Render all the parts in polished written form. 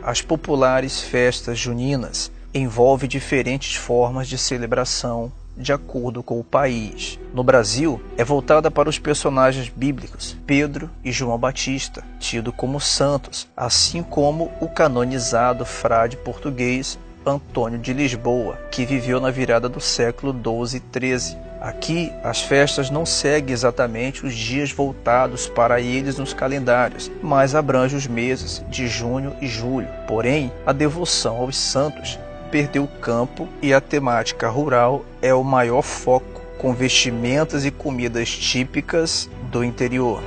as populares festas juninas envolvem diferentes formas de celebração de acordo com o país. No Brasil, é voltada para os personagens bíblicos Pedro e João Batista, tido como santos, assim como o canonizado frade português Antônio de Lisboa, que viveu na virada do século XII e XIII. Aqui, as festas não seguem exatamente os dias voltados para eles nos calendários, mas abrangem os meses de junho e julho. Porém, a devoção aos santos perdeu o campo e a temática rural é o maior foco, com vestimentas e comidas típicas do interior.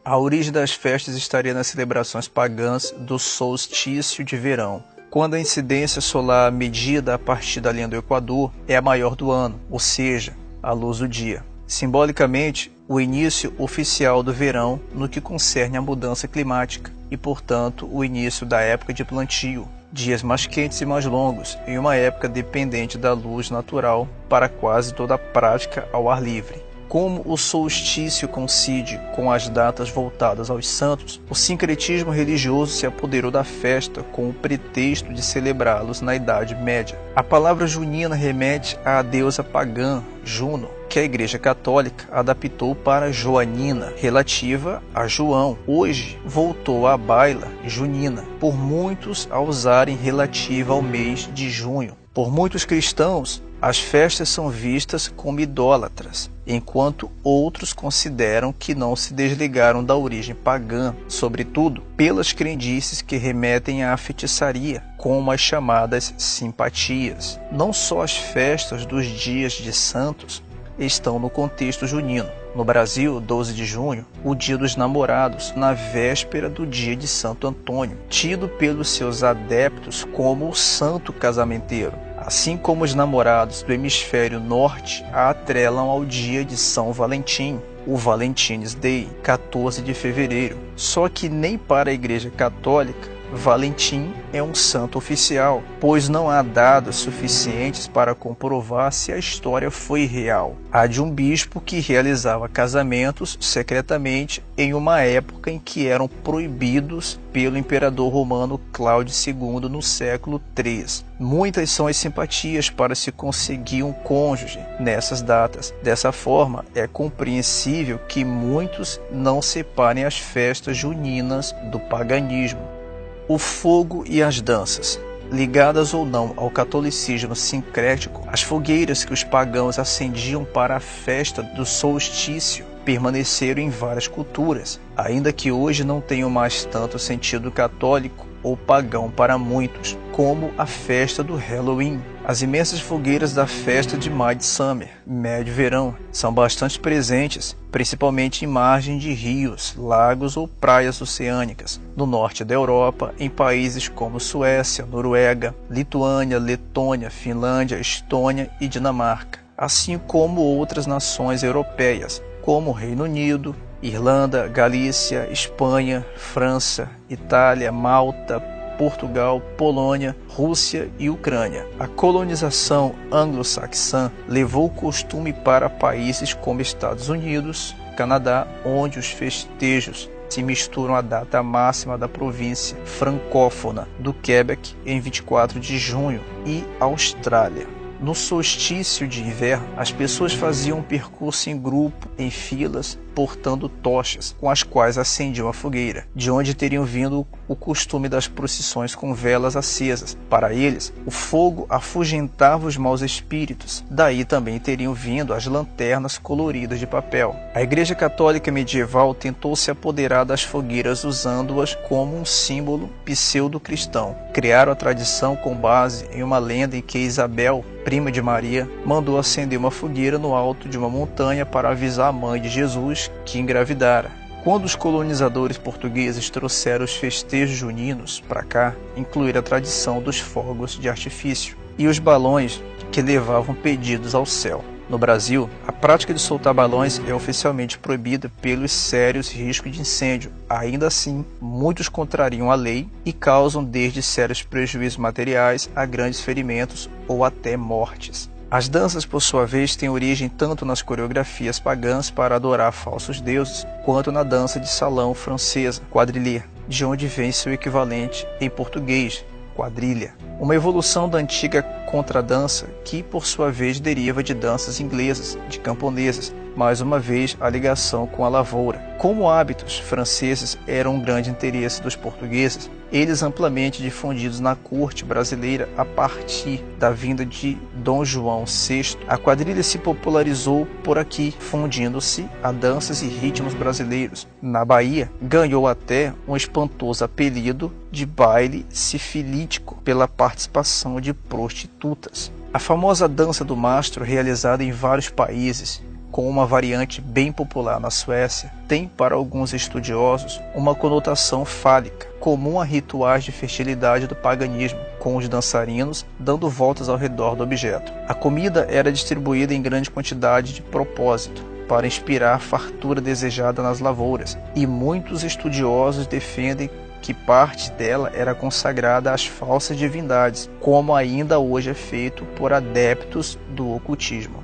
A origem das festas estaria nas celebrações pagãs do solstício de verão, quando a incidência solar medida a partir da linha do Equador é a maior do ano, ou seja, a luz do dia. Simbolicamente, o início oficial do verão no que concerne à mudança climática e, portanto, o início da época de plantio. Dias mais quentes e mais longos, em uma época dependente da luz natural para quase toda a prática ao ar livre. Como o solstício coincide com as datas voltadas aos santos, o sincretismo religioso se apoderou da festa com o pretexto de celebrá-los na Idade Média. A palavra junina remete à deusa pagã, Juno, que a Igreja Católica adaptou para joanina, relativa a João. Hoje voltou à baila junina, por muitos a usarem relativa ao mês de junho. Por muitos cristãos, as festas são vistas como idólatras, enquanto outros consideram que não se desligaram da origem pagã, sobretudo pelas crendices que remetem à feitiçaria, como as chamadas simpatias. Não só as festas dos dias de santos estão no contexto junino. No Brasil, 12 de junho, o Dia dos Namorados, na véspera do dia de Santo Antônio, tido pelos seus adeptos como o santo casamenteiro. Assim como os namorados do hemisfério norte a atrelam ao dia de São Valentim, o Valentine's Day, 14 de fevereiro. Só que nem para a Igreja Católica, Valentim é um santo oficial, pois não há dados suficientes para comprovar se a história foi real. Há de um bispo que realizava casamentos secretamente em uma época em que eram proibidos pelo imperador romano Cláudio II no século III. Muitas são as simpatias para se conseguir um cônjuge nessas datas. Dessa forma, é compreensível que muitos não separem as festas juninas do paganismo. O fogo e as danças. Ligadas ou não ao catolicismo sincrético, as fogueiras que os pagãos acendiam para a festa do solstício permaneceram em várias culturas, ainda que hoje não tenham mais tanto sentido católico ou pagão para muitos, como a festa do Halloween. As imensas fogueiras da festa de Midsummer, médio verão, são bastante presentes, principalmente em margem de rios, lagos ou praias oceânicas, no norte da Europa, em países como Suécia, Noruega, Lituânia, Letônia, Finlândia, Estônia e Dinamarca, assim como outras nações europeias, como Reino Unido, Irlanda, Galícia, Espanha, França, Itália, Malta, Portugal, Polônia, Rússia e Ucrânia. A colonização anglo-saxã levou o costume para países como Estados Unidos, Canadá, onde os festejos se misturam à data máxima da província francófona do Quebec, em 24 de junho, e Austrália. No solstício de inverno, as pessoas faziam um percurso em grupo, em filas, portando tochas, com as quais acendiam a fogueira, de onde teriam vindo o costume das procissões com velas acesas. Para eles, o fogo afugentava os maus espíritos, daí também teriam vindo as lanternas coloridas de papel. A Igreja Católica medieval tentou se apoderar das fogueiras usando-as como um símbolo pseudo-cristão. Criaram a tradição com base em uma lenda em que Isabel, prima de Maria, mandou acender uma fogueira no alto de uma montanha para avisar a mãe de Jesus que engravidara. Quando os colonizadores portugueses trouxeram os festejos juninos para cá, incluíram a tradição dos fogos de artifício e os balões que levavam pedidos ao céu. No Brasil, a prática de soltar balões é oficialmente proibida pelos sérios riscos de incêndio. Ainda assim, muitos contrariam a lei e causam desde sérios prejuízos materiais a grandes ferimentos ou até mortes. As danças, por sua vez, têm origem tanto nas coreografias pagãs para adorar falsos deuses, quanto na dança de salão francesa, quadrille, de onde vem seu equivalente em português, quadrilha. Uma evolução da antiga contradança que, por sua vez, deriva de danças inglesas, de camponesas, mais uma vez a ligação com a lavoura. Como hábitos franceses eram um grande interesse dos portugueses, eles amplamente difundidos na corte brasileira a partir da vinda de Dom João VI, a quadrilha se popularizou por aqui, fundindo-se a danças e ritmos brasileiros. Na Bahia, ganhou até um espantoso apelido de baile sifilítico pela participação de prostitutas. A famosa dança do mastro, realizada em vários países, com uma variante bem popular na Suécia, tem para alguns estudiosos uma conotação fálica, comum a rituais de fertilidade do paganismo, com os dançarinos dando voltas ao redor do objeto. A comida era distribuída em grande quantidade de propósito, para inspirar a fartura desejada nas lavouras, e muitos estudiosos defendem que parte dela era consagrada às falsas divindades, como ainda hoje é feito por adeptos do ocultismo.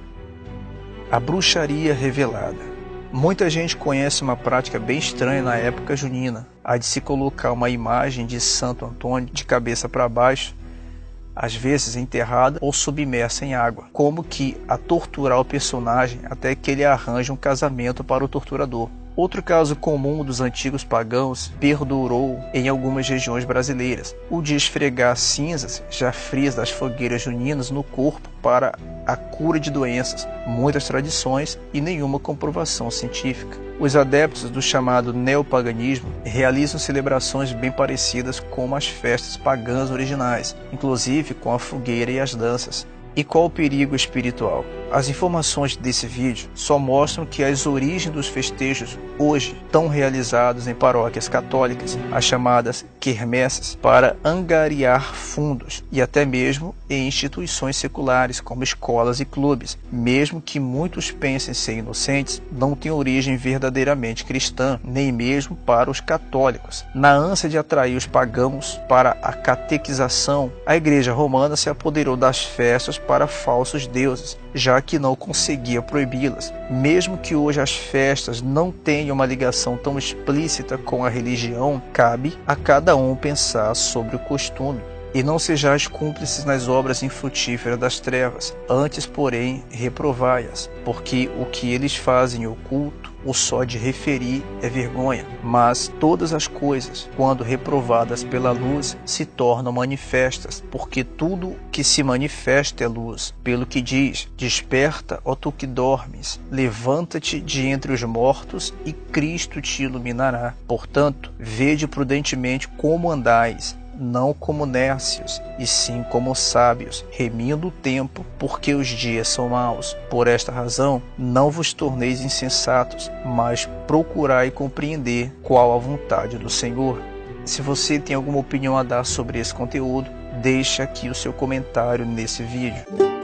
A bruxaria revelada. Muita gente conhece uma prática bem estranha na época junina, a de se colocar uma imagem de Santo Antônio de cabeça para baixo, às vezes enterrada ou submersa em água, como que a torturar o personagem até que ele arranje um casamento para o torturador. Outro caso comum dos antigos pagãos perdurou em algumas regiões brasileiras, o de esfregar cinzas já frias das fogueiras juninas no corpo para a cura de doenças, muitas tradições e nenhuma comprovação científica. Os adeptos do chamado neopaganismo realizam celebrações bem parecidas com as festas pagãs originais, inclusive com a fogueira e as danças. E qual o perigo espiritual? As informações desse vídeo só mostram que as origens dos festejos hoje estão realizados em paróquias católicas, as chamadas quermesses, para angariar fundos, e até mesmo em instituições seculares como escolas e clubes, mesmo que muitos pensem ser inocentes, não têm origem verdadeiramente cristã, nem mesmo para os católicos. Na ânsia de atrair os pagãos para a catequização, a Igreja Romana se apoderou das festas para falsos deuses, já que não conseguia proibi-las. Mesmo que hoje as festas não tenham uma ligação tão explícita com a religião, cabe a cada um pensar sobre o costume. E não sejais cúmplices nas obras infrutíferas das trevas, antes, porém, reprovai-as, porque o que eles fazem oculto, o só de referir é vergonha. Mas todas as coisas, quando reprovadas pela luz, se tornam manifestas, porque tudo que se manifesta é luz. Pelo que diz: desperta, ó tu que dormes, levanta-te de entre os mortos, e Cristo te iluminará. Portanto, vede prudentemente como andais, não como nércios, e sim como sábios, remindo o tempo, porque os dias são maus. Por esta razão, não vos torneis insensatos, mas procurai compreender qual a vontade do Senhor. Se você tem alguma opinião a dar sobre esse conteúdo, deixe aqui o seu comentário nesse vídeo.